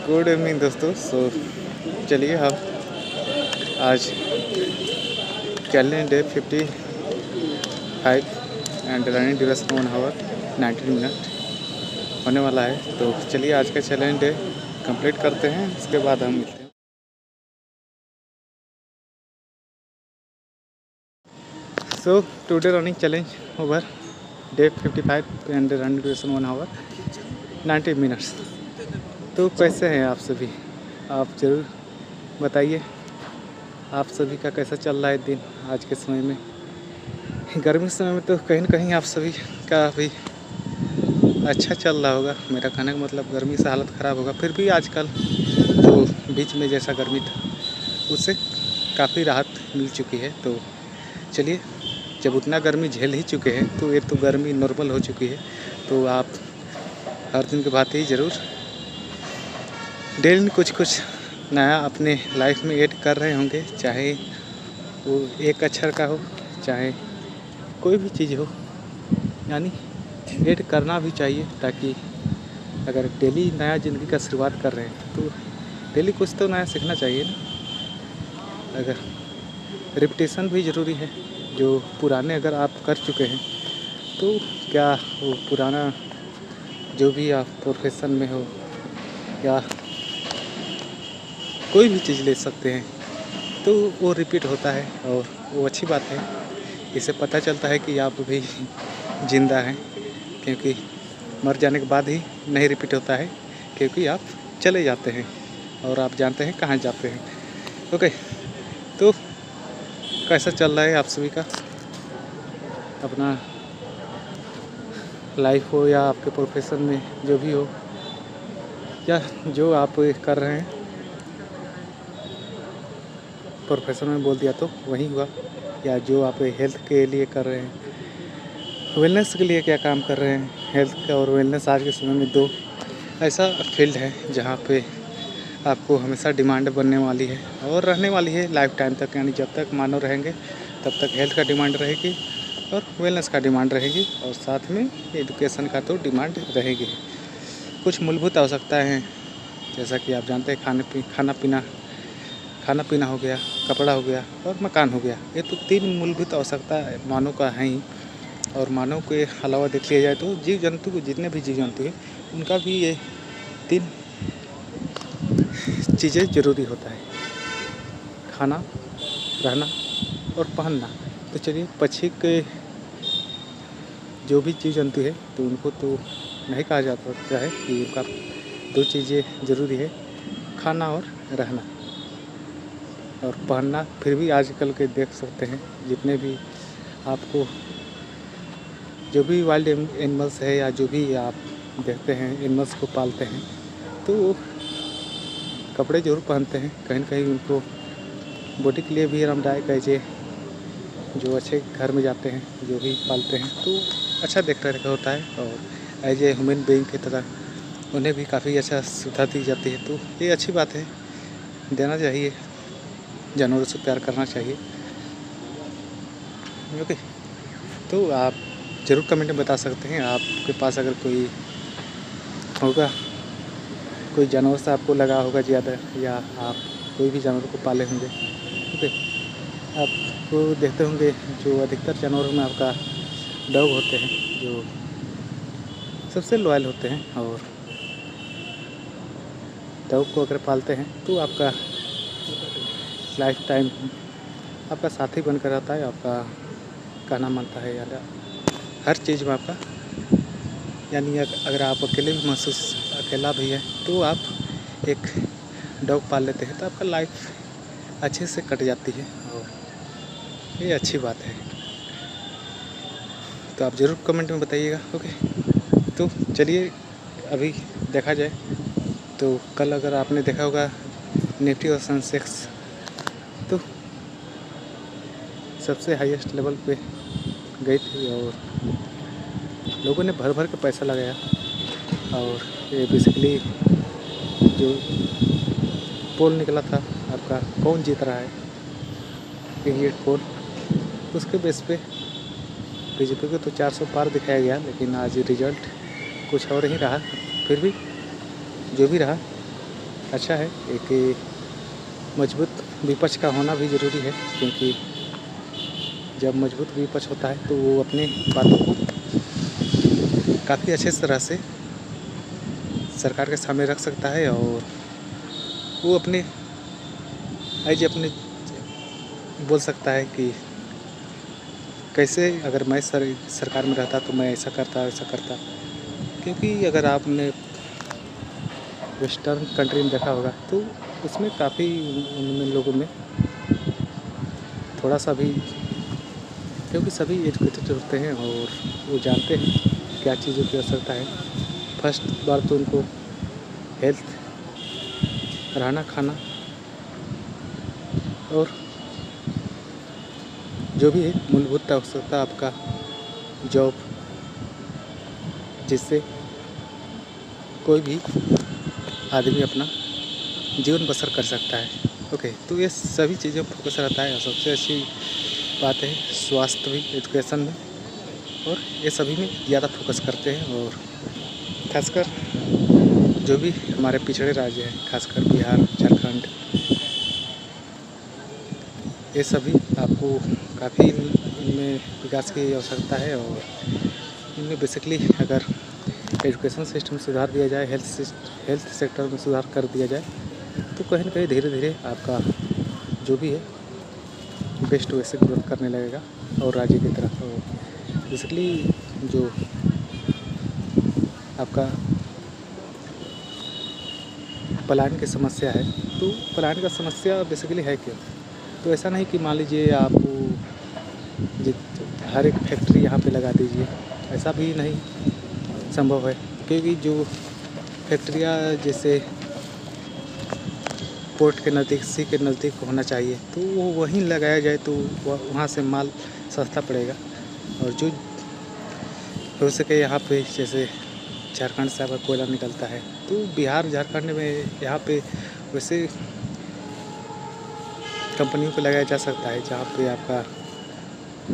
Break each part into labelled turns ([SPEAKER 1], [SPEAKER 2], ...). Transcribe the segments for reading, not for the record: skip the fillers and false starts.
[SPEAKER 1] Good evening दोस्तों। चलिए हम आज challenge day 55 and running duration 1 hour 19 minute होने वाला है। तो चलिए आज का चैलेंज डे कंप्लीट करते हैं, उसके बाद हम मिलते हैं। Today running challenge over day 55 and running duration 1 hour 90 minutes. तो कैसे हैं आप सभी? आप ज़रूर बताइए आप सभी का कैसा चल रहा है दिन आज के समय में। गर्मी के समय में तो कहीं ना कहीं आप सभी का भी अच्छा चल रहा होगा। मेरा कहने का मतलब गर्मी से हालत ख़राब होगा, फिर भी आजकल जो बीच में जैसा गर्मी था उससे काफ़ी राहत मिल चुकी है। तो चलिए, जब उतना गर्मी झेल ही चुके हैं तो ये तो गर्मी नॉर्मल हो चुकी है। तो आप हर दिन की बात ही ज़रूर डेली कुछ नया अपने लाइफ में ऐड कर रहे होंगे, चाहे वो एक अक्षर का हो चाहे कोई भी चीज़ हो, यानी ऐड करना भी चाहिए। ताकि अगर डेली नया ज़िंदगी का शुरुआत कर रहे हैं तो डेली कुछ तो नया सीखना चाहिए ना। अगर रिपीटेशन भी ज़रूरी है। जो पुराने अगर आप कर चुके हैं तो क्या वो पुराना जो भी आप प्रोफेशन में हो या कोई भी चीज़ ले सकते हैं तो वो रिपीट होता है और वो अच्छी बात है। इससे पता चलता है कि आप भी ज़िंदा हैं, क्योंकि मर जाने के बाद ही नहीं रिपीट होता है, क्योंकि आप चले जाते हैं और आप जानते हैं कहाँ जाते हैं। ओके, तो कैसा चल रहा है आप सभी का अपना लाइफ हो या आपके प्रोफेशन में जो भी हो, या जो आप कर रहे हैं प्रोफेशन में बोल दिया तो वही हुआ, या जो आप हेल्थ के लिए कर रहे हैं, वेलनेस के लिए क्या काम कर रहे हैं। हेल्थ और वेलनेस आज के समय में दो ऐसा फील्ड है जहाँ पे आपको हमेशा डिमांड बनने वाली है और रहने वाली है लाइफ टाइम तक। यानी जब तक मानव रहेंगे तब तक हेल्थ का डिमांड रहेगी और वेलनेस का डिमांड रहेगी, और साथ में एजुकेशन का तो डिमांड रहेगी। कुछ मूलभूत आवश्यकताएं हैं, जैसा कि आप जानते हैं खाना पीना हो गया, कपड़ा हो गया और मकान हो गया। ये तो 3 मूलभूत आवश्यकता मानव का है ही। और मानव के अलावा देख लिया जाए तो जीव जंतु को, जितने भी जीव जंतु हैं उनका भी ये 3 चीज़ें ज़रूरी होता है: खाना, रहना और पहनना। तो चलिए, पक्षी के जो भी जीव जंतु है तो उनको तो नहीं कहा जा सकता है कि उनका 2 चीज़ें ज़रूरी है, खाना और रहना और पहनना। फिर भी आजकल के देख सकते हैं जितने भी आपको जो भी वाइल्ड एनिमल्स है या जो भी आप देखते हैं एनिमल्स को पालते हैं तो वो कपड़े ज़रूर पहनते हैं। कहीं ना कहीं उनको बॉडी के लिए भी आरामदायक है। जो अच्छे घर में जाते हैं, जो भी पालते हैं तो अच्छा देख रेख होता है, और एज ए ह्यूमन बीइंग की तरह उन्हें भी काफ़ी अच्छा सुविधा दी जाती है। तो ये अच्छी बात है, देना चाहिए, जानवरों से प्यार करना चाहिए। ओके, तो आप ज़रूर कमेंट में बता सकते हैं आपके पास अगर कोई होगा, कोई जानवर से आपको लगा होगा ज़्यादा, या आप कोई भी जानवर को पाले होंगे। ओके, आपको देखते होंगे जो अधिकतर जानवरों में आपका डॉग होते हैं जो सबसे लॉयल होते हैं, और डॉग को अगर पालते हैं तो आपका लाइफ टाइम आपका साथी बनकर रहता है, आपका कहना मानता है, या हर चीज़ में आपका, यानी अगर आप अकेला भी है तो आप एक डॉग पाल लेते हैं तो आपका लाइफ अच्छे से कट जाती है, और ये अच्छी बात है। तो आप ज़रूर कमेंट में बताइएगा। ओके, तो चलिए, अभी देखा जाए तो कल अगर आपने देखा होगा निफ्टी और सेंसेक्स तो सबसे हाईएस्ट लेवल पे गई थी, और लोगों ने भर भर के पैसा लगाया। और ये बेसिकली जो पोल निकला था आपका कौन जीत रहा है, ये पोल, उसके बेस पे बीजेपी को तो 400 पार दिखाया गया, लेकिन आज रिजल्ट कुछ और ही रहा। फिर भी जो भी रहा अच्छा है। एक मजबूत विपक्ष का होना भी ज़रूरी है, क्योंकि जब मजबूत विपक्ष होता है तो वो अपने बातों को काफ़ी अच्छे तरह से सरकार के सामने रख सकता है, और वो अपने अपने बोल सकता है कि कैसे अगर मैं सरकार में रहता तो मैं ऐसा करता वैसा करता। क्योंकि अगर आपने वेस्टर्न कंट्री में देखा होगा तो उसमें काफ़ी उन लोगों में थोड़ा सा भी, क्योंकि सभी एजुकेटेड होते हैं और वो जानते हैं क्या चीज़ों की आवश्यकता है। फर्स्ट बार तो उनको हेल्थ, रहना खाना और जो भी है मूलभूत आवश्यकता आपका जॉब, जिससे कोई भी आदमी अपना जीवन बसर कर सकता है। ओके, तो ये सभी चीज़ों पर फोकस रहता है, और सबसे अच्छी बात है स्वास्थ्य भी एजुकेशन में, और ये सभी में ज़्यादा फोकस करते हैं। और खासकर जो भी हमारे पिछड़े राज्य हैं, खासकर बिहार, झारखंड, ये सभी आपको काफ़ी इनमें विकास की आवश्यकता है। और इनमें बेसिकली अगर एजुकेशन सिस्टम सुधार दिया जाए, हेल्थ सेक्टर में सुधार कर दिया जाए, तो कहीं न कहीं धीरे धीरे आपका जो भी है बेस्ट वे से ग्रोथ करने लगेगा और राज्य की तरफ। और बेसिकली जो आपका पलायन की समस्या है, तो पलायन का समस्या बेसिकली है क्या? तो ऐसा नहीं कि मान लीजिए आप हर एक फैक्ट्री यहाँ पे लगा दीजिए, ऐसा भी नहीं संभव है। क्योंकि जो फैक्ट्रियाँ जैसे पोर्ट के नज़दीक, सी के नज़दीक होना चाहिए, तो वो वहीं लगाया जाए तो वहाँ से माल सस्ता पड़ेगा। और जो हो सके यहाँ पे जैसे झारखंड से आपका कोयला निकलता है, तो बिहार झारखंड में यहाँ पे वैसे कंपनियों को लगाया जा सकता है जहाँ पे आपका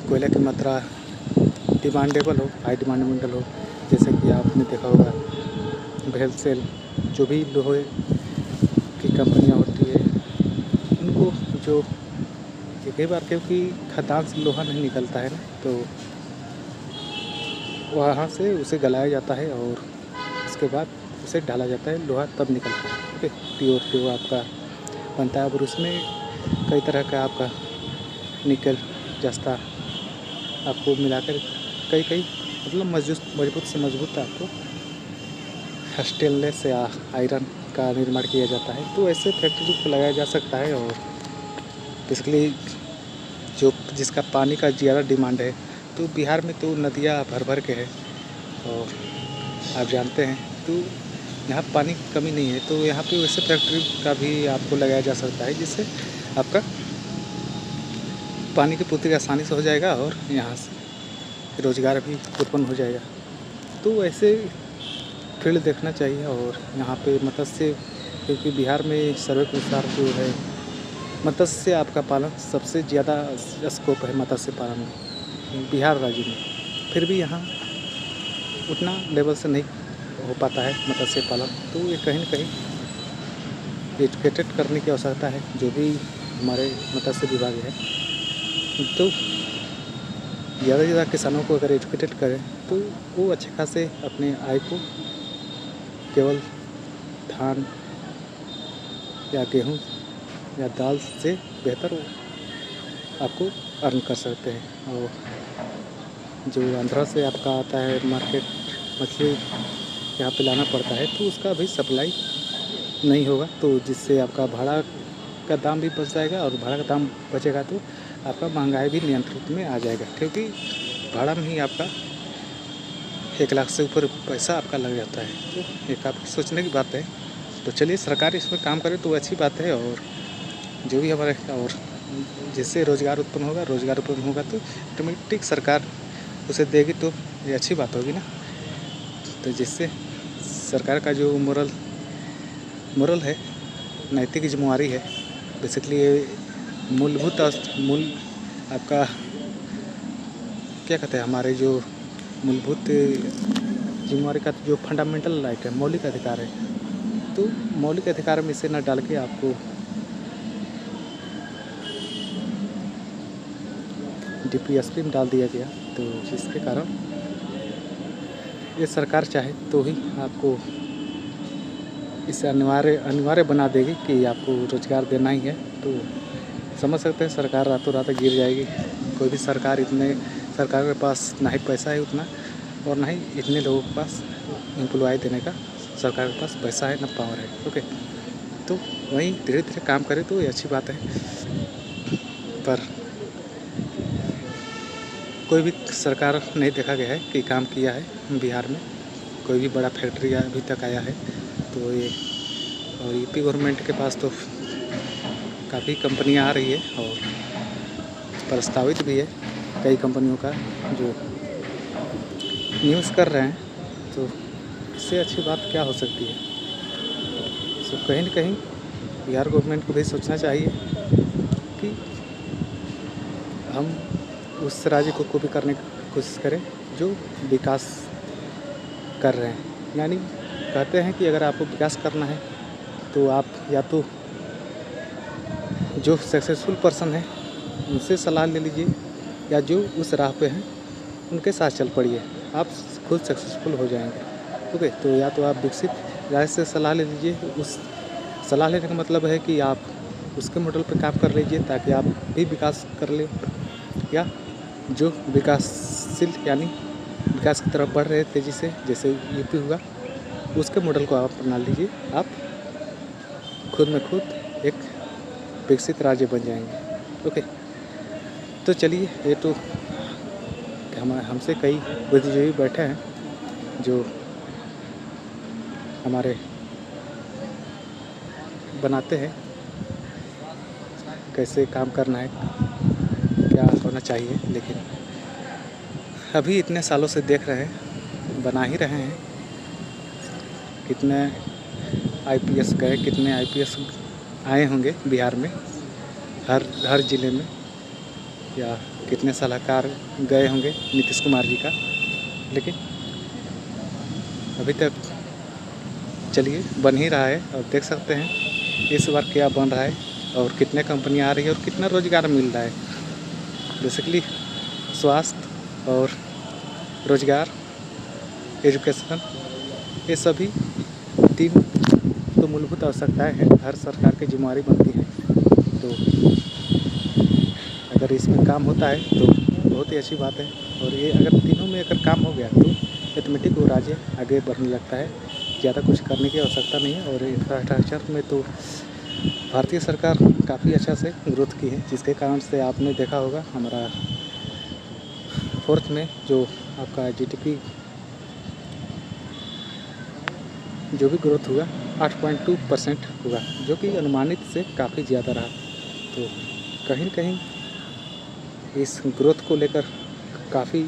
[SPEAKER 1] कोयला की मात्रा डिमांडेबल हो, हाई डिमांडेबल हो। जैसे कि आपने देखा होगा भेलसेल, जो भी लोहे की कंपनियाँ होती है, उनको जो कई बार क्योंकि खदान से लोहा नहीं निकलता है ना, तो वहाँ से उसे गलाया जाता है और उसके बाद उसे डाला जाता है, लोहा तब निकलता है। ओके, प्योर आपका बनता है। और उसमें कई तरह का आपका निकल, जस्ता आपको मिलाकर कई मतलब मजबूत से मजबूत आपको स्टेनलेस या आयरन का निर्माण किया जाता है। तो ऐसे फैक्ट्री को लगाया जा सकता है। और बेसिकली जो जिसका पानी का ज़्यादा डिमांड है, तो बिहार में तो नदियाँ भर के है, और आप जानते हैं तो यहाँ पानी की कमी नहीं है। तो यहाँ पे वैसे फैक्ट्री का भी आपको लगाया जा सकता है, जिससे आपका पानी की पूर्ति आसानी से हो जाएगा और यहाँ से रोज़गार भी उत्पन्न हो जाएगा। तो ऐसे फील्ड देखना चाहिए। और यहाँ पे मत्स्य, क्योंकि बिहार में सर्वे के अनुसार जो है मत्स्य आपका पालन सबसे ज़्यादा स्कोप है मत्स्य पालन में बिहार राज्य में। फिर भी यहाँ उतना लेवल से नहीं हो पाता है मत्स्य पालन। तो ये कहीं न कहीं एजुकेटेड करने की आवश्यकता है, जो भी हमारे मत्स्य विभाग है। तो ज़्यादा से ज़्यादा किसानों को अगर एजुकेटेड करें तो वो अच्छे खासे अपने आय को केवल धान या गेहूँ या दाल से बेहतर आपको अर्न कर सकते हैं। और जो आंध्रा से आपका आता है मार्केट मछली यहाँ पे लाना पड़ता है, तो उसका भी सप्लाई नहीं होगा, तो जिससे आपका भाड़ा का दाम भी बच जाएगा। और भाड़ा का दाम बचेगा तो आपका महंगाई भी नियंत्रित में आ जाएगा, क्योंकि भाड़ा में ही आपका 1 लाख से ऊपर पैसा आपका लग जाता है। तो ये काफ़ी सोचने की बात है। तो चलिए सरकार इसमें काम करे तो अच्छी बात है। और जो भी हमारे और जिससे रोज़गार उत्पन्न होगा तो ऑटोमेटिक सरकार उसे देगी, तो ये अच्छी बात होगी ना। तो जिससे सरकार का जो मोरल है, नैतिक जिम्मेवारी है, बेसिकली ये मूलभूत आपका क्या कहते हैं, हमारे जो मूलभूत जिम्मेवारी का जो फंडामेंटल राइट है, मौलिक अधिकार है, तो मौलिक अधिकार में इसे न डाल के आपको DPSP में डाल दिया गया, तो जिसके कारण ये सरकार चाहे तो ही आपको इसे अनिवार्य बना देगी कि आपको रोज़गार देना ही है। तो समझ सकते हैं सरकार रातों रात गिर जाएगी। कोई भी सरकार के पास ना ही पैसा है उतना, और ना ही इतने लोगों के पास एम्प्लॉय देने का सरकार के पास पैसा है, ना पावर है। ओके, तो वहीं धीरे धीरे काम करे तो ये अच्छी बात है। पर कोई भी सरकार नहीं देखा गया है कि काम किया है बिहार में, कोई भी बड़ा फैक्ट्री अभी तक आया है। तो ये और यूपी गवर्नमेंट के पास तो काफ़ी कंपनियां आ रही है और प्रस्तावित भी है कई कंपनियों का जो न्यूज़ कर रहे हैं। तो इससे अच्छी बात क्या हो सकती है। तो कहीं न कहीं बिहार गवर्नमेंट को भी सोचना चाहिए कि हम उस राज्य को भी करने की कोशिश करें जो विकास कर रहे हैं। यानी कहते हैं कि अगर आपको विकास करना है तो आप या तो जो सक्सेसफुल पर्सन है उनसे सलाह ले लीजिए, या जो उस राह पे हैं उनके साथ चल पड़िए, आप खुद सक्सेसफुल हो जाएंगे। ओके, तो या तो आप विकसित राय से सलाह ले लीजिए। उस सलाह लेने का मतलब है कि आप उसके मॉडल पे काम कर लीजिए ताकि आप भी विकास कर लें, या जो विकासशील यानी विकास की तरफ बढ़ रहे तेज़ी से जैसे यूपी हुआ, उसके मॉडल को आप अपना लीजिए। आप खुद में खुद एक विकसित राज्य बन जाएंगे। ओके, तो चलिए, ये तो हमसे कई बुद्धिजीवी बैठे हैं जो हमारे बनाते हैं कैसे काम करना है, क्या होना चाहिए। लेकिन अभी इतने सालों से देख रहे हैं, बना ही रहे हैं। कितने IPS गए, कितने IPS आए होंगे बिहार में, हर ज़िले में, या कितने सलाहकार गए होंगे नीतीश कुमार जी का। लेकिन अभी तक चलिए बन ही रहा है, और देख सकते हैं इस बार क्या बन रहा है और कितने कंपनियां आ रही है और कितना रोज़गार मिल रहा है। बेसिकली स्वास्थ्य और रोज़गार, एजुकेशन, ये सभी 3 तो मूलभूत आवश्यकताएं हैं, हर सरकार की जिम्मेदारी बनती है। तो अगर इसमें काम होता है तो बहुत ही अच्छी बात है, और ये अगर तीनों में अगर काम हो गया तो ऑटोमेटिक वो राज्य आगे बढ़ने लगता है। ज़्यादा कुछ करने की आवश्यकता नहीं है। और इंफ्रास्ट्रक्चर में तो भारतीय सरकार काफ़ी अच्छा से ग्रोथ की है, जिसके कारण से आपने देखा होगा हमारा 4th में जो आपका GDP जो भी ग्रोथ हुआ 8.2% हुआ, जो कि अनुमानित से काफ़ी ज़्यादा रहा। तो कहीं न कहीं इस ग्रोथ को लेकर काफ़ी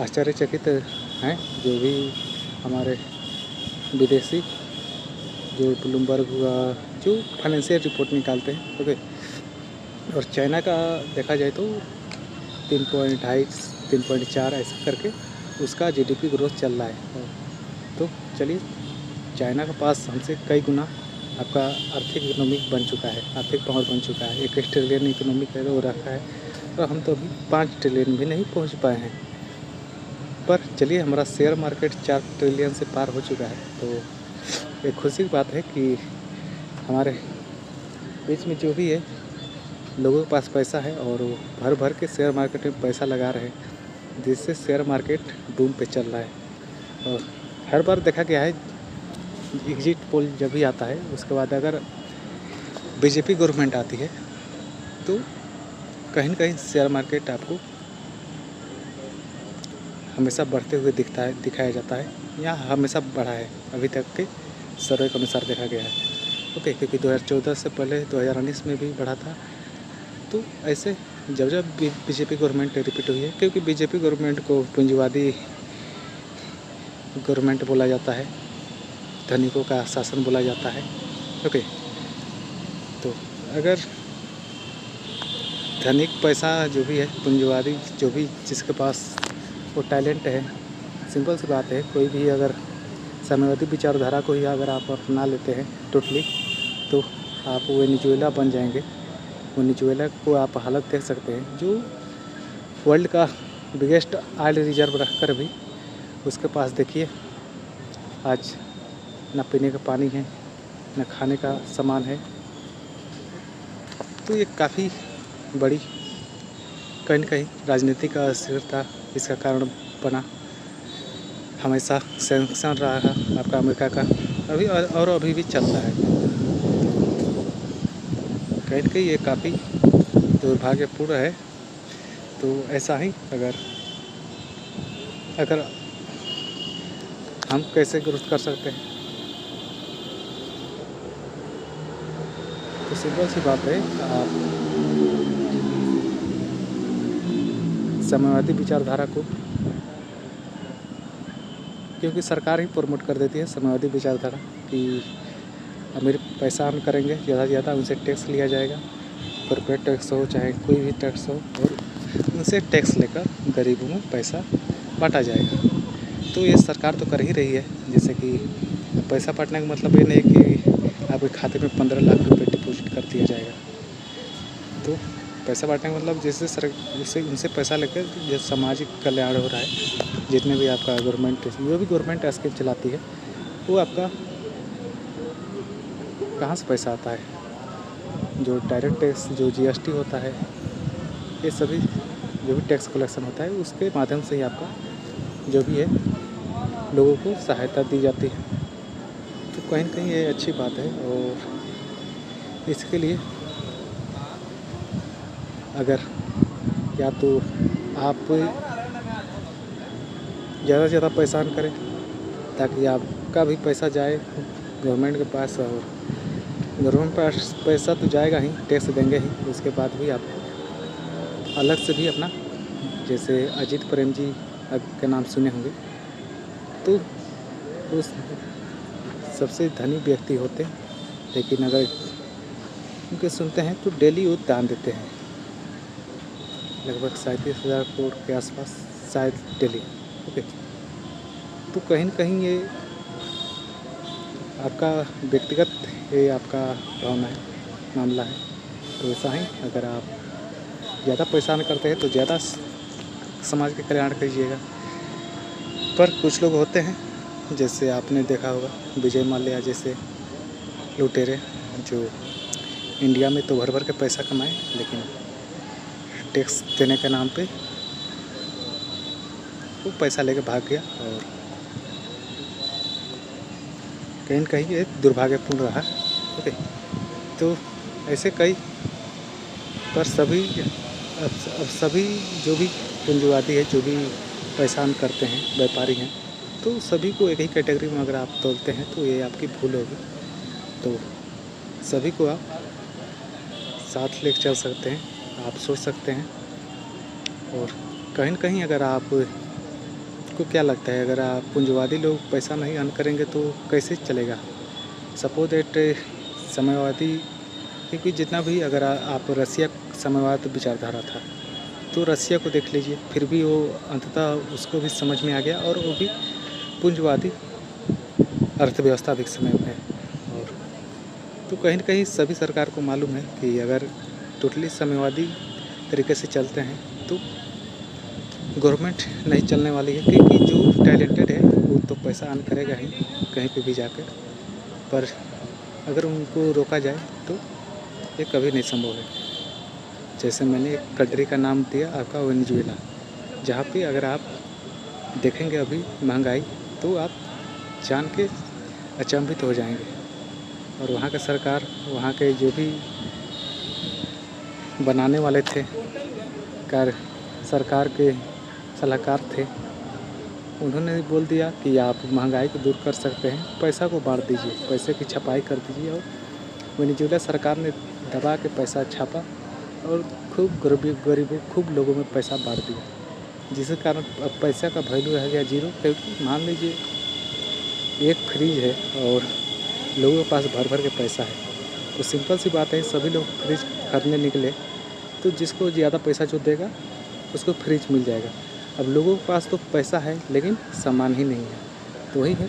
[SPEAKER 1] आश्चर्यचकित हैं जो भी हमारे विदेशी, जो ब्लूमबर्ग हुआ, जो फाइनेंशियल रिपोर्ट निकालते हैं। ओके, और चाइना का देखा जाए तो 3.2 3.4 ऐसा करके उसका GDP ग्रोथ चल रहा है। तो चलिए, चाइना के पास हमसे कई गुना आपका आर्थिक इकोनॉमी बन चुका है, आर्थिक पावर बन चुका है। 1 ट्रिलियन इकोनॉमी का वो रखा है, और हम तो अभी 5 ट्रिलियन भी नहीं पहुंच पाए हैं। पर चलिए, हमारा शेयर मार्केट 4 ट्रिलियन से पार हो चुका है। तो एक खुशी की बात है कि हमारे बीच में जो भी है लोगों के पास पैसा है और वो भर भर के शेयर मार्केट में पैसा लगा रहे हैं, जिससे शेयर मार्केट बूम पे चल रहा है। और हर बार देखा गया है एग्जिट पोल जब भी आता है उसके बाद अगर बीजेपी गवर्नमेंट आती है तो कहीं न कहीं शेयर मार्केट आपको हमेशा बढ़ते हुए दिखाया जाता है, या हमेशा बढ़ा है अभी तक के सर्वे के अनुसार देखा गया है। ओके, क्योंकि 2014 से पहले 2019 में भी बढ़ा था। तो ऐसे जब जब बीजेपी गवर्नमेंट रिपीट हुई है, क्योंकि बीजेपी गवर्नमेंट को पूंजीवादी गवर्नमेंट बोला जाता है, धनिकों का शासन बोला जाता है। ओके, तो अगर धनिक पैसा जो भी है, पूंजीवादी जो भी जिसके पास वो टैलेंट है, सिंपल सी बात है, कोई भी अगर साम्यवादी विचारधारा को ही अगर आप अपना लेते हैं टोटली, तो आप वेनेजुएला बन जाएंगे। वेनेजुएला को आप हालत देख सकते हैं, जो वर्ल्ड का बिगेस्ट ऑयल रिजर्व रखकर भी उसके पास देखिए आज ना पीने का पानी है, ना खाने का सामान है। तो ये काफ़ी बड़ी कहीं न कहीं राजनीतिक अस्थिरता इसका कारण बना। हमेशा सैंक्शन रहा है आपका अमेरिका का, अभी और अभी भी चल रहा है। कहीं न कहीं ये काफ़ी दुर्भाग्यपूर्ण है। तो ऐसा ही अगर हम कैसे ग्रोथ कर सकते हैं, तो सिंपल सी बात है, आप साम्यवादी विचारधारा को, क्योंकि सरकार ही प्रमोट कर देती है साम्यवादी विचारधारा कि अमीर पैसा अर्न करेंगे ज़्यादा से ज़्यादा, उनसे टैक्स लिया जाएगा, कॉर्पोरेट टैक्स हो चाहे कोई भी टैक्स हो, और उनसे टैक्स लेकर गरीबों में पैसा बांटा जाएगा। तो ये सरकार तो कर ही रही है। जैसे कि पैसा बांटने का मतलब ये नहीं कि आपके खाते में 15 लाख रुपए डिपॉजिट कर दिया जाएगा। तो पैसा बांटने का मतलब जैसे उनसे पैसा लेकर जो सामाजिक कल्याण हो रहा है, जितने भी आपका गवर्नमेंट जो भी गवर्नमेंट स्कीम चलाती है, वो आपका कहाँ से पैसा आता है, जो डायरेक्ट टैक्स, जो जीएसटी होता है, ये सभी जो भी टैक्स कलेक्शन होता है उसके माध्यम से ही आपका जो भी है लोगों को सहायता दी जाती है। तो कहीं न कहीं ये अच्छी बात है। और इसके लिए अगर या तो आप ज़्यादा से ज़्यादा पैसा अर्न करें ताकि आपका भी पैसा जाए गवर्नमेंट के पास, और गवर्नमेंट के पास पैसा तो जाएगा ही, टैक्स देंगे ही, उसके बाद भी आप अलग से भी अपना, जैसे अजीत प्रेम जी के नाम सुने होंगे, तो उस सबसे धनी व्यक्ति होते, लेकिन अगर उनके सुनते हैं तो डेली वो दान देते हैं, लगभग 37,000 करोड़ के आसपास शायद डेली। ओके, तो कहीं न कहीं ये आपका व्यक्तिगत ये आपका भावना है, मामला है। तो ऐसा ही अगर आप ज़्यादा पैसा अर्न करते हैं तो ज़्यादा समाज के कल्याण कीजिएगा। पर कुछ लोग होते हैं, जैसे आपने देखा होगा विजय माल्या जैसे लुटेरे, जो इंडिया में तो भर भर के पैसा कमाए, लेकिन टैक्स देने के नाम पे वो पैसा लेके भाग गया, और कहीं न कहीं ये दुर्भाग्यपूर्ण रहा। ओके, तो ऐसे कई पर अब सभी जो भी पूंजीवादी है, जो भी पैसा अर्न करते हैं, व्यापारी हैं, तो सभी को एक ही कैटेगरी में अगर आप तोलते हैं तो ये आपकी भूल होगी। तो सभी को आप साथ लेकर चल सकते हैं, आप सोच सकते हैं। और कहीं न कहीं अगर आपको क्या लगता है, अगर आप पूंजीवादी लोग पैसा नहीं अर्न करेंगे तो कैसे चलेगा? सपोज दैट साम्यवादी, क्योंकि जितना भी अगर आप रसिया साम्यवाद विचारधारा था, तो रसिया को देख लीजिए, फिर भी वो अंततः उसको भी समझ में आ गया, और वो भी पूंजीवादी अर्थव्यवस्था भी समय में है। और तो कहीं न कहीं सभी सरकार को मालूम है कि अगर टोटली साम्यवादी तरीके से चलते हैं तो गवर्नमेंट नहीं चलने वाली है, क्योंकि जो टैलेंटेड है वो तो पैसा अर्न करेगा ही कहीं पे भी जाकर, पर अगर उनको रोका जाए तो ये कभी नहीं संभव है। जैसे मैंने एक कंट्री का नाम दिया आपका वेनेजुएला, जहाँ पे अगर आप देखेंगे अभी महंगाई, तो आप जान के अचंभित हो जाएंगे। और वहाँ का सरकार, वहाँ के जो भी बनाने वाले थे, सरकार के सलाहकार थे, उन्होंने बोल दिया कि आप महंगाई को दूर कर सकते हैं, पैसा को बांट दीजिए, पैसे की छपाई कर दीजिए। और वेनेजुएला सरकार ने दबा के पैसा छापा और खूब गरीबों खूब लोगों में पैसा बांट दिया, जिसके कारण अब पैसा का वैल्यू रह गया जीरो। क्योंकि मान लीजिए एक फ्रिज है और लोगों के पास भर भर के पैसा है, तो सिंपल सी बात है, सभी लोग फ्रिज खरीदने निकले तो जिसको ज़्यादा पैसा जो देगा उसको फ्रिज मिल जाएगा। अब लोगों के पास तो पैसा है लेकिन सामान ही नहीं है, तो वही है,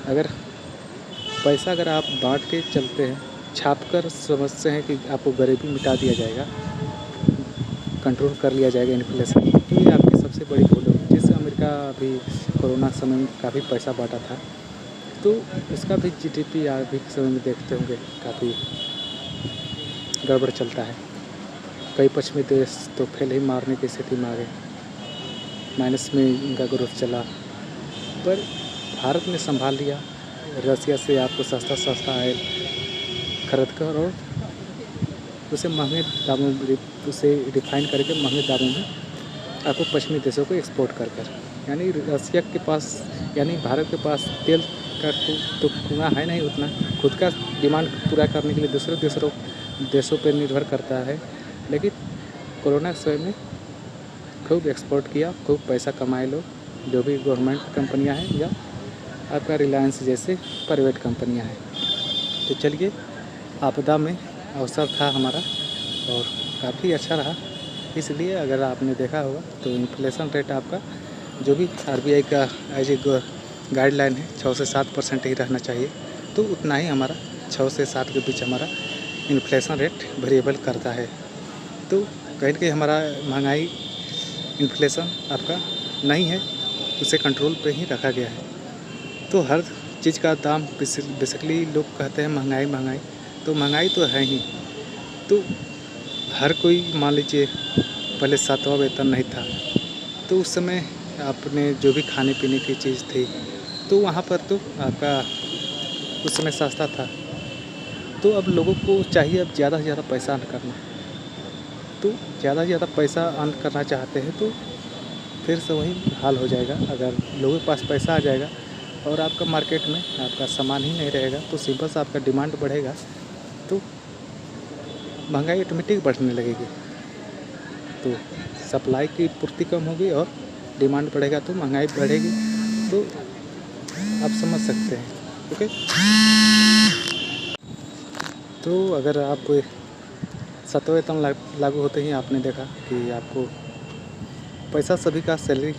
[SPEAKER 1] अगर पैसा अगर आप बांट के चलते हैं, छाप कर समझते हैं कि आपको गरीबी मिटा दिया जाएगा, कंट्रोल कर लिया जाएगा इन्फ्लेशन, तो ये आपकी सबसे बड़ी भूल होगी। जैसे अमेरिका अभी कोरोना के समय में काफ़ी पैसा बांटा था, तो उसका भी जीडीपी अभी के समय में देखते होंगे काफ़ी गड़बड़ चलता है। कई पश्चिमी देश तो फेल ही मारने की स्थिति में आ गए, माइनस में इनका ग्रोथ चला, पर भारत ने संभाल लिया। रसिया से आपको सस्ता ऑयल खरीद कर और उसे महंगे दामों में उसे रिफाइन करके महंगे दामों में आपको पश्चिमी देशों को एक्सपोर्ट कर यानी रसिया के पास यानी भारत के पास तेल का तो कुआं है नहीं उतना, खुद का डिमांड पूरा करने के लिए दूसरे देशों पर निर्भर करता है। लेकिन कोरोना के समय में खूब एक्सपोर्ट किया, खूब पैसा कमाए लोग, जो भी गवर्नमेंट कंपनियां हैं या आपका रिलायंस जैसे प्राइवेट कंपनियां हैं। तो चलिए, आपदा में अवसर था हमारा और काफ़ी अच्छा रहा। इसलिए अगर आपने देखा होगा तो इन्फ्लेशन रेट आपका जो भी आरबीआई का एज ए गाइडलाइन है 6 से 7% ही रहना चाहिए, तो उतना ही हमारा 6 से 7 के बीच हमारा इन्फ्लेशन रेट वेरिएबल करता है। तो कहीं कहीं हमारा महंगाई इन्फ्लेशन आपका नहीं है, उसे कंट्रोल पे ही रखा गया है। तो हर चीज़ का दाम बेसिकली लोग कहते हैं महंगाई, तो महंगाई तो है ही। तो हर कोई मान लीजिए पहले 7वां वेतन नहीं था, तो उस समय आपने जो भी खाने पीने की चीज़ थी तो वहाँ पर तो आपका उस समय सस्ता था। तो अब लोगों को चाहिए अब ज़्यादा से ज़्यादा पैसा अर्न करना, तो ज़्यादा से ज़्यादा पैसा अर्न करना चाहते हैं तो फिर से वही हाल हो जाएगा। अगर लोगों के पास पैसा आ जाएगा और आपका मार्केट में आपका सामान ही नहीं रहेगा, तो सिंपल सा आपका डिमांड बढ़ेगा, तो महंगाई ऑटोमेटिक बढ़ने लगेगी। तो सप्लाई की पूर्ति कम होगी और डिमांड बढ़ेगा तो महंगाई बढ़ेगी। तो आप समझ सकते हैं, ओके। तो अगर आप 7वां वेतन लागू होते ही आपने देखा कि आपको पैसा सभी का सैलरी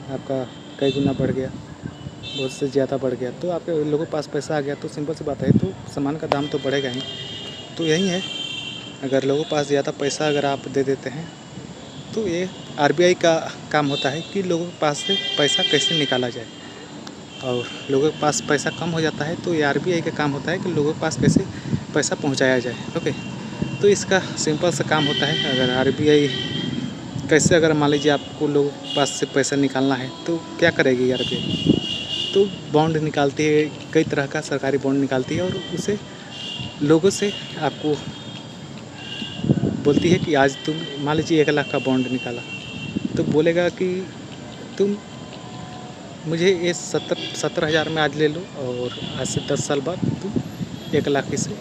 [SPEAKER 1] आपका कई गुना बढ़ गया, बहुत से ज़्यादा बढ़ गया, तो आपके लोगों के पास पैसा आ गया, तो सिंपल सी बात है, तो सामान का दाम तो बढ़ेगा ही। तो यही है, अगर लोगों के पास ज़्यादा पैसा अगर आप दे देते हैं, तो ये आरबीआई का काम होता है कि लोगों के पास से पैसा कैसे निकाला जाए, और लोगों के पास पैसा कम हो जाता है तो ये आरबीआई का काम होता है कि लोगों के पास कैसे पैसा पहुंचाया जाए, ओके। तो इसका सिंपल सा काम होता है। अगर आरबीआई कैसे, अगर मान लीजिए आपको लोगों के पास से पैसा निकालना है तो क्या करेगी आरबीआई, तो बॉन्ड निकालती है, कई तरह का सरकारी बॉन्ड निकालती है, और उसे लोगों से आपको बोलती है कि आज तुम मान लीजिए 1 लाख का बॉन्ड निकाला, तो बोलेगा कि तुम मुझे ये 17,000 में आज ले लो, और आज से 10 साल बाद तुम 1 लाख इसे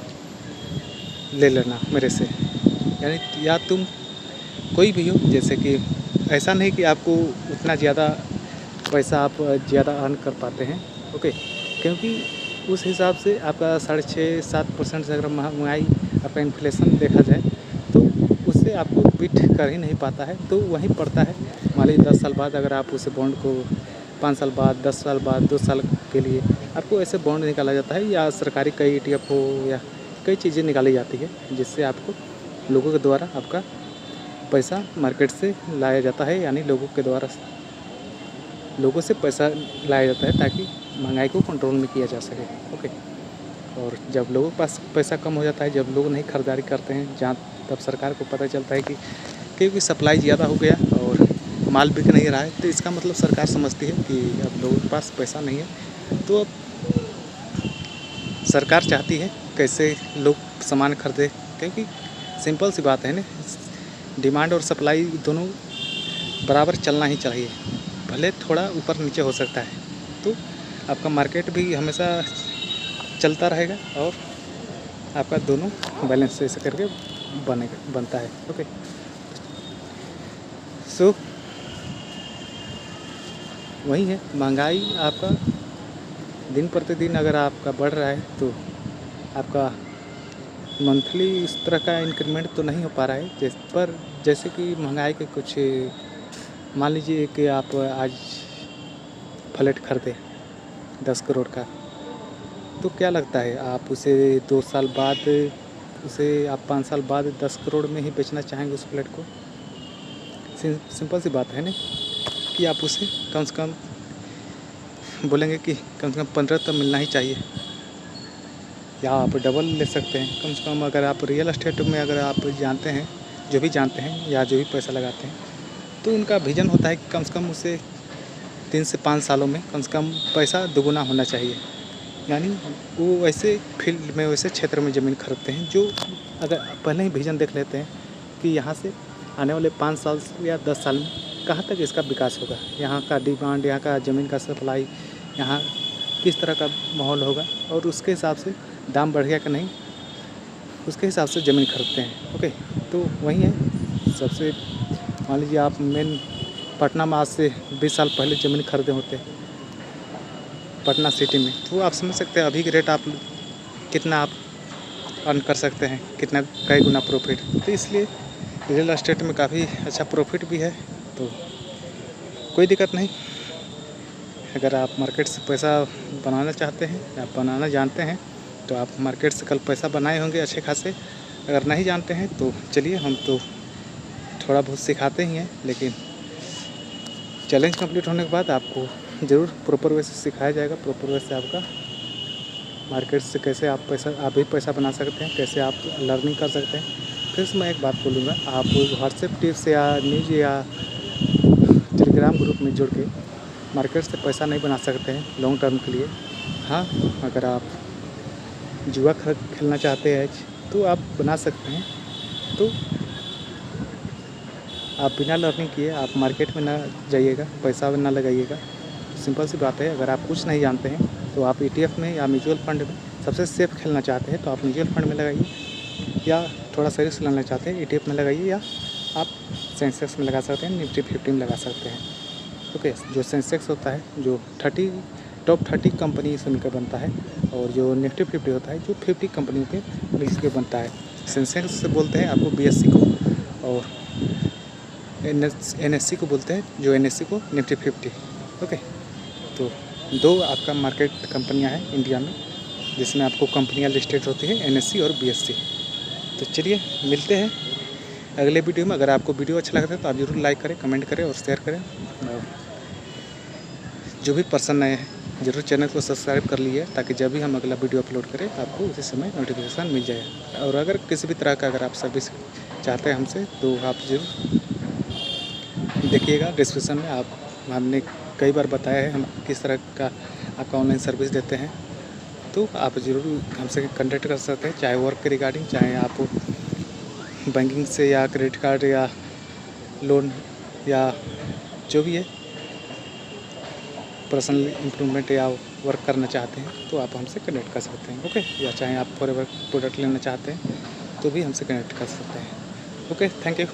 [SPEAKER 1] ले लेना मेरे से। यानी या तुम कोई भी हो, जैसे कि ऐसा नहीं कि आपको उतना ज़्यादा पैसा आप ज़्यादा अर्न कर पाते हैं, ओके, क्योंकि उस हिसाब से आपका 6.5-7% से अगर महंगाई आपका इन्फ्लेशन देखा जाए तो उससे आपको बीट कर ही नहीं पाता है। तो वहीं पड़ता है, मान लीजिए 10 साल बाद अगर आप उस बॉन्ड को 5 साल बाद, 10 साल बाद, 2 साल के लिए आपको ऐसे बॉन्ड निकाला जाता है, या सरकारी कई ETF हो या कई चीज़ें निकाली जाती है, जिससे आपको लोगों के द्वारा आपका पैसा मार्केट से लाया जाता है, यानी लोगों से पैसा लाया जाता है ताकि महंगाई को कंट्रोल में किया जा सके, ओके। और जब लोगों के पास पैसा कम हो जाता है, जब लोग नहीं खरीदारी करते हैं, जहाँ तब सरकार को पता चलता है कि क्योंकि सप्लाई ज़्यादा हो गया और माल बिक नहीं रहा है, तो इसका मतलब सरकार समझती है कि अब लोगों के पास पैसा नहीं है। तो अब सरकार चाहती है कैसे लोग सामान खरीदे, क्योंकि सिंपल सी बात है ना, डिमांड और सप्लाई दोनों बराबर चलना ही चाहिए, भले थोड़ा ऊपर नीचे हो सकता है, तो आपका मार्केट भी हमेशा चलता रहेगा और आपका दोनों बैलेंस ऐसे करके बनता है, ओके। सो वही है, महंगाई आपका दिन प्रतिदिन अगर आपका बढ़ रहा है तो आपका मंथली इस तरह का इंक्रीमेंट तो नहीं हो पा रहा है, जैसे कि महंगाई के कुछ, मान लीजिए कि आप आज फ्लैट खरीदे 10 करोड़ का, तो क्या लगता है आप उसे 2 साल बाद, उसे आप 5 साल बाद 10 करोड़ में ही बेचना चाहेंगे उस फ्लैट को? सिंपल सी बात है ना कि आप उसे कम से कम बोलेंगे कि कम से कम 15 तो मिलना ही चाहिए, या आप डबल ले सकते हैं। कम से कम अगर आप रियल एस्टेट में अगर आप जानते हैं, जो भी जानते हैं या जो भी पैसा लगाते हैं, तो उनका विज़न होता है कि कम से कम उसे 3 से 5 सालों में कम से कम पैसा दोगुना होना चाहिए। यानी वो वैसे फील्ड में, वैसे क्षेत्र में ज़मीन खरीदते हैं जो अगर पहले ही विज़न देख लेते हैं कि यहाँ से आने वाले 5 साल या 10 साल में कहाँ तक इसका विकास होगा, यहाँ का डिमांड, यहाँ का ज़मीन का सप्लाई, यहाँ किस तरह का माहौल होगा, और उसके हिसाब से दाम बढ़ेगा कि नहीं, उसके हिसाब से ज़मीन खरीदते हैं। ओके, तो वही है सबसे। मान लीजिए आप मेन पटना में आज से 20 साल पहले ज़मीन खरीदे होते पटना सिटी में, तो आप समझ सकते हैं अभी के रेट आप कितना आप अर्न कर सकते हैं, कितना कई गुना प्रॉफिट। तो इसलिए रियल एस्टेट में काफ़ी अच्छा प्रॉफिट भी है, तो कोई दिक्कत नहीं। अगर आप मार्केट से पैसा बनाना चाहते हैं या बनाना जानते हैं तो आप मार्केट से कल पैसा बनाए होंगे अच्छे खासे। अगर नहीं जानते हैं तो चलिए, हम तो थोड़ा बहुत सिखाते ही हैं, लेकिन चैलेंज कंप्लीट होने के बाद आपको ज़रूर प्रॉपर वे से सिखाया जाएगा। प्रॉपर वे से आपका मार्केट से कैसे आप भी पैसा बना सकते हैं, कैसे आप लर्निंग कर सकते हैं। फिर मैं एक बात बोलूँगा, आप व्हाट्सएप टिप्स या न्यूज़ या टेलीग्राम ग्रुप में जुड़ के मार्केट से पैसा नहीं बना सकते हैं लॉन्ग टर्म के लिए। हाँ, अगर आप जुआ खेलना चाहते हैं तो आप बना सकते हैं। तो आप बिना लर्निंग किए आप मार्केट में ना जाइएगा, पैसा ना लगाइएगा। सिंपल सी बात है, अगर आप कुछ नहीं जानते हैं तो आप ETF में या म्यूचुअल फंड में सबसे सेफ खेलना चाहते हैं तो आप म्यूचुअल फंड में लगाइए, या थोड़ा सा रिस्क लेना चाहते हैं ETF में लगाइए, या आप सेंसेक्स में लगा सकते हैं, निफ्टी 50 में लगा सकते हैं। ओके, जो सेंसेक्स होता है जो टॉप 30 कंपनी से मिलकर बनता है, और जो निफ्टी 50 होता है जो 50 कंपनियों के मिलकर बनता है। सेंसेक्स से बोलते हैं आपको BSE को, और NSE को बोलते हैं, जो NSE को निफ्टी 50। ओके, तो 2 आपका मार्केट कंपनियां हैं इंडिया में जिसमें आपको कंपनियां लिस्टेड होती है, NSE और BSE। तो चलिए मिलते हैं अगले वीडियो में। अगर आपको वीडियो अच्छा लगता है तो आप ज़रूर लाइक करें, कमेंट करें और शेयर करें। और जो भी पर्सन नए हैं ज़रूर चैनल को सब्सक्राइब कर लीजिए, ताकि जब भी हम अगला वीडियो अपलोड करें आपको उसी समय नोटिफिकेशन मिल जाए। और अगर किसी भी तरह का अगर आप सर्विस चाहते हैं हमसे तो आप ज़रूर देखिएगा डिस्क्रिप्शन में। हमने कई बार बताया है हम किस तरह का आपका ऑनलाइन सर्विस देते हैं, तो आप ज़रूर हमसे कॉन्टैक्ट कर सकते हैं, चाहे वर्क के रिगार्डिंग, चाहे आप बैंकिंग से या क्रेडिट कार्ड या लोन या जो भी है पर्सनल इम्प्रूवमेंट या वर्क करना चाहते हैं तो आप हमसे कनेक्ट कर सकते हैं। ओके, या चाहे आप फॉरएवर प्रोडक्ट लेना चाहते हैं तो भी हमसे कनेक्ट कर सकते हैं। Okay, thank you.